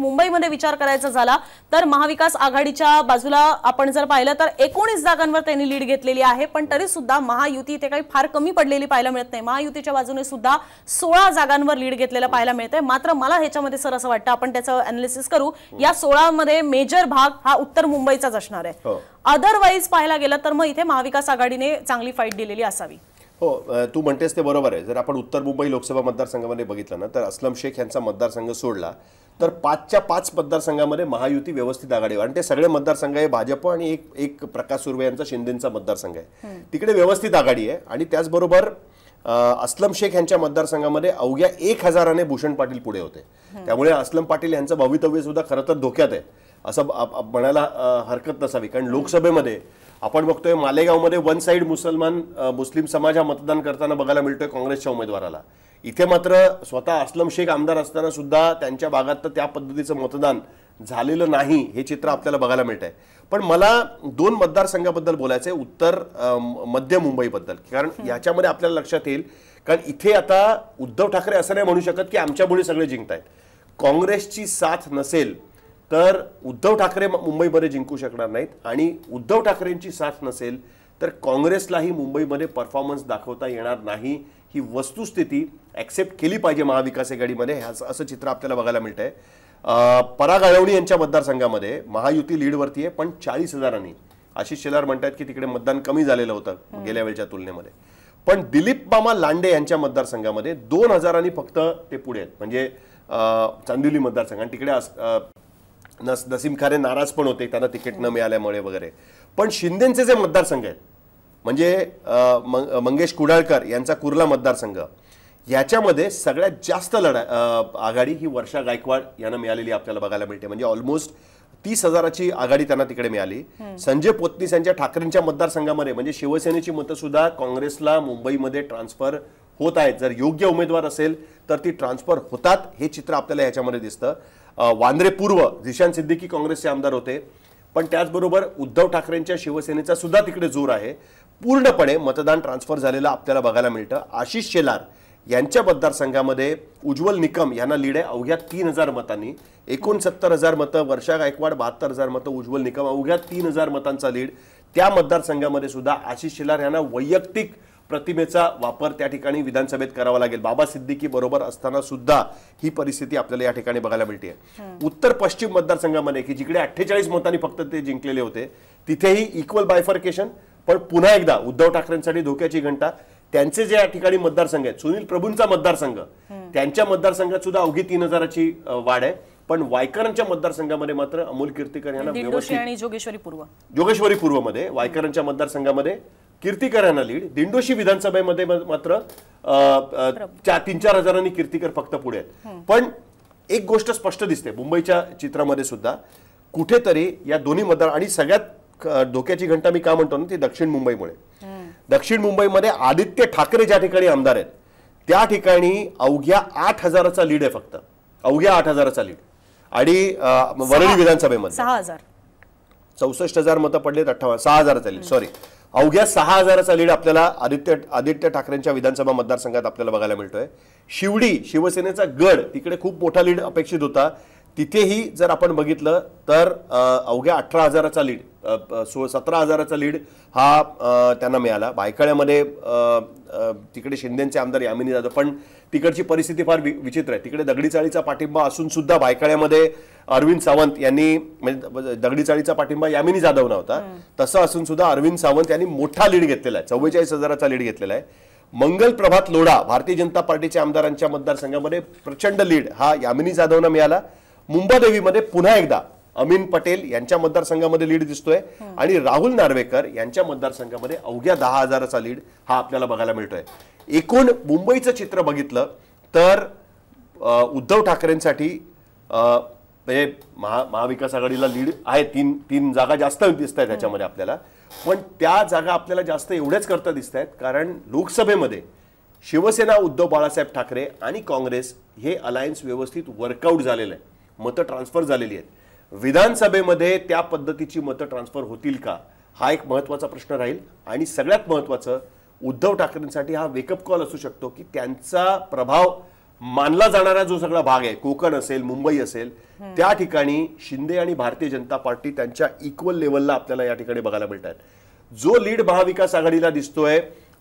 मुंबईमध्ये विचार करायचा झाला तर महाविकास आघाडीच्या बाजूला आपण जर पाहिलं तर 19 जागांवर त्यांनी लीड घेतलेली आहे, पण तरी सुद्धा महायुती ते काही फार कमी पडलेली पाहायला मिळत नाही। महायुतीच्या बाजूने सुद्धा 16 जागांवर लीड घेतलेला पाहायला मिळतंय। मात्र मला ह्याच्यामध्ये सर असं वाटतं आपण त्याचं अनालिसिस करू, या 16 मध्ये मेजर भाग हा उत्तर मुंबईचाच असणार आहे। अदरवाइज पाहायला गेलं तर मग इथे महाविकास आघाडीने चांगली फाईट दिलेली असावी। हो, तू म्हणतेस ते बरोबर आहे। जर आपण उत्तर मुंबई लोकसभा मतदारसंघामध्ये बघितलं ना तर अस्लम शेख यांचा मतदारसंघ सोडला तर 5च्या 5 मतदारसंघामध्ये महायुती व्यवस्थित आघाडीवर, आणि ते सगळे मतदारसंघ आहे भाजप आणि एक प्रकाश सुर्वे यांचा शिंदेचा मतदारसंघ आहे, तिकडे व्यवस्थित आघाडी आहे। आणि त्याचबरोबर अस्लम शेख यांच्या मतदारसंघामध्ये अवघ्या 1000ने भूषण पाटील पुढे होते, त्यामुळे अस्लम पाटील यांचं भवितव्य सुद्धा खरं तर धोक्यात आहे असं म्हणायला हरकत नसावी। कारण लोकसभेमध्ये आपण बघतोय मालेगावमध्ये वन साइड मुस्लिम समाज हा मतदान करताना बघायला मिळतोय काँग्रेसच्या उमेदवाराला। इथे मात्र स्वतः अस्लम शेख आमदार असताना सुद्धा त्यांच्या भागात तर त्या पद्धतीचं मतदान झालेलं नाही, हे चित्र आपल्याला बघायला मिळत आहे। पण मला 2 मतदारसंघाबद्दल बोलायचं आहे, उत्तर मध्य मुंबईबद्दल, कारण याच्यामध्ये आपल्याला लक्षात येईल, कारण इथे आता उद्धव ठाकरे असं नाही म्हणू शकत की आमच्यामुळे सगळे जिंकतायत। काँग्रेसची साथ नसेल तर उद्धव ठाकरे मुंबईमध्ये जिंकू शकणार नाहीत, आणि उद्धव ठाकरेंची साथ नसेल तर काँग्रेसलाही मुंबईमध्ये परफॉर्मन्स दाखवता येणार नाही, ही वस्तुस्थिती ॲक्सेप्ट केली पाहिजे महाविकास आघाडीमध्ये, असं चित्र आपल्याला बघायला मिळतंय। पराग आळवणी यांच्या मतदारसंघामध्ये महायुती लीडवरती आहे, पण 40,000नी। आशिष शेलार म्हणतात की तिकडे मतदान कमी झालेलं होतं गेल्या वेळच्या तुलनेमध्ये, पण दिलीप मामा लांडे यांच्या मतदारसंघामध्ये 2000नी फक्त ते पुढे आहेत, म्हणजे चांदिवली मतदारसंघ, आणि तिकडे नसीम खारे नाराज पण होते त्यांना तिकीट न मिळाल्यामुळे वगैरे। पण शिंदेचे जे मतदारसंघ आहेत, म्हणजे मंगेश कुडाळकर यांचा कुर्ला मतदारसंघ, याच्यामध्ये सगळ्यात जास्त आघाडी ही वर्षा गायकवाड यांना मिळालेली आपल्याला बघायला मिळते, म्हणजे ऑलमोस्ट 30,000ची आघाडी त्यांना तिकडे मिळाली। संजय पोतनीस यांच्या ठाकरेंच्या मतदारसंघामध्ये म्हणजे शिवसेनेची मतं सुद्धा काँग्रेसला मुंबईमध्ये ट्रान्सफर होत आहेत, जर योग्य उमेदवार असेल तर ती ट्रान्सफर होतात, हे चित्र आपल्याला याच्यामध्ये दिसतं। वांद्रे पूर्व झिशान सिद्दीकी काँग्रेसचे आमदार होते, पण त्याचबरोबर उद्धव ठाकरेंच्या शिवसेनेचा सुद्धा तिकडे जोर आहे, पूर्णपणे मतदान ट्रान्सफर झालेलं आपल्याला बघायला मिळतं। आशिष शेलार यांच्या मतदारसंघामध्ये उज्ज्वल निकम यांना लीड आहे अवघ्या 3000 मतांनी, 69,000 मतं वर्षा गायकवाड, 72,000 मतं उज्ज्वल निकम, अवघ्या 3000 मतांचा लीड। त्या मतदारसंघामध्ये सुद्धा आशिष शेलार यांना वैयक्तिक प्रतिमेचा वापर त्या ठिकाणी विधानसभेत करावा लागेल, बाबा सिद्दीकी बरोबर असताना सुद्धा ही परिस्थिती आपल्याला या ठिकाणी बघायला मिळते। उत्तर पश्चिम मतदारसंघामध्ये की जिकडे 48 मतांनी फक्त ते जिंकलेले होते, तिथेही इक्वल बायफर्केशन, पण पुन्हा एकदा उद्धव ठाकरेंसाठी धोक्याची घंटा। त्यांचे जे या ठिकाणी मतदारसंघ आहेत, सुनील प्रभूंचा मतदारसंघ, त्यांच्या मतदारसंघात सुद्धा अवघी 3000ची वाढ आहे, पण वायकरांच्या मतदारसंघामध्ये मात्र अमोल कीर्तीकर यांना व्यवस्थित, आणि जोगेश्वरी पूर्वमध्ये वायकरांच्या मतदारसंघामध्ये कीर्तीकर यांना लीड। दिंडोशी विधानसभेमध्ये मात्र 3-4 हजारांनी कीर्तीकर फक्त पुढे आहेत। पण एक गोष्ट स्पष्ट दिसते मुंबईच्या चित्रामध्ये सुद्धा, कुठेतरी या दोन्ही मतदार, आणि सगळ्यात धोक्याची घंटा मी का म्हणतो ना, ती दक्षिण मुंबईमुळे। दक्षिण मुंबईमध्ये आदित्य ठाकरे ज्या ठिकाणी आमदार आहेत त्या ठिकाणी अवघ्या 8000चा लीड आहे, फक्त अवघ्या 8000चा लीड। आणि वरळी विधानसभेमध्ये 64,000 मतं पडलेत, 6000चा लीड, सॉरी, अवघ्या 6000चा लीड आपल्याला आदित्य ठाकरेंच्या विधानसभा मतदारसंघात आपल्याला बघायला मिळतोय। शिवडी शिवसेनेचा गड, तिकडे खूप मोठा लीड अपेक्षित होता, तिथेही जर आपण बघितलं तर अवघ्या 18,000चा लीड, 17,000चा लीड हा त्यांना मिळाला। भायखळ्यामध्ये तिकडे शिंदेचे आमदार यामिनी जाधव, पण तिकडची परिस्थिती फार विचित्र आहे, तिकडे दगडी चाळीचा पाठिंबा असून सुद्धा भायखळ्यामध्ये अरविंद सावंत यांनी, म्हणजे दगडी चाळीचा पाठिंबा यामिनी जाधव नव्हता, तसं असून सुद्धा अरविंद सावंत यांनी मोठा लीड घेतलेला आहे, 44,000चा लीड घेतलेला आहे। मंगल प्रभात लोढा भारतीय जनता पार्टीच्या आमदारांच्या मतदारसंघामध्ये प्रचंड लीड हा यामिनी जाधवना मिळाला। मुंबादेवीमध्ये पुन्हा एकदा अमीन पटेल यांच्या मतदारसंघामध्ये लीड दिसतोय, आणि राहुल नार्वेकर यांच्या मतदारसंघामध्ये अवघ्या 10,000चा लीड हा आपल्याला बघायला मिळतोय। एकूण मुंबईचं चित्र बघितलं तर उद्धव ठाकरेंसाठी म्हणजे महाविकास आघाडीला लीड आहे, 3 जागा जास्त दिसत आहेत त्याच्यामध्ये आपल्याला, पण त्या जागा आपल्याला जास्त एवढ्याच करता दिसत आहेत कारण लोकसभेमध्ये शिवसेना उद्धव बाळासाहेब ठाकरे आणि काँग्रेस हे अलायन्स व्यवस्थित वर्कआउट झालेलं आहे, मतं ट्रान्सफर झालेली आहेत। विधानसभेमध्ये त्या पद्धतीची मतं ट्रान्सफर होतील का, हा एक महत्त्वाचा प्रश्न राहील। आणि सगळ्यात महत्त्वाचं, उद्धव ठाकरेंसाठी हा वेकअप कॉल असू शकतो की त्यांचा प्रभाव मानला जाणारा जो सगळा भाग आहे, कोकण असेल, मुंबई असेल, त्या ठिकाणी शिंदे आणि भारतीय जनता पार्टी त्यांच्या इक्वल लेवलला आपल्याला या ठिकाणी बघायला मिळतात. जो लीड महाविकास आघाडीला दिसतोय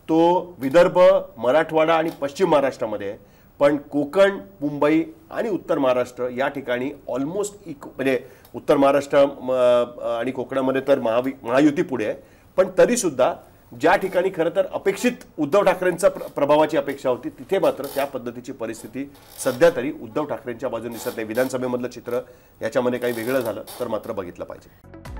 तो विदर्भ, मराठवाडा आणि पश्चिम महाराष्ट्रामध्ये आहे. पण कोकण, मुंबई आणि उत्तर महाराष्ट्र या ठिकाणी ऑलमोस्ट म्हणजे उत्तर महाराष्ट्र आणि कोकणामध्ये तर महायुती पुढे आहे. पण तरी सुद्धा ज्या ठिकाणी खरं तर अपेक्षित उद्धव ठाकरेंचा प्रभावाची अपेक्षा होती, तिथे मात्र त्या पद्धतीची परिस्थिती सध्या तरी उद्धव ठाकरेंच्या बाजूने दिसत नाही. विधानसभेमधलं चित्र याच्यामध्ये काही वेगळं झालं तर मात्र बघितलं पाहिजे.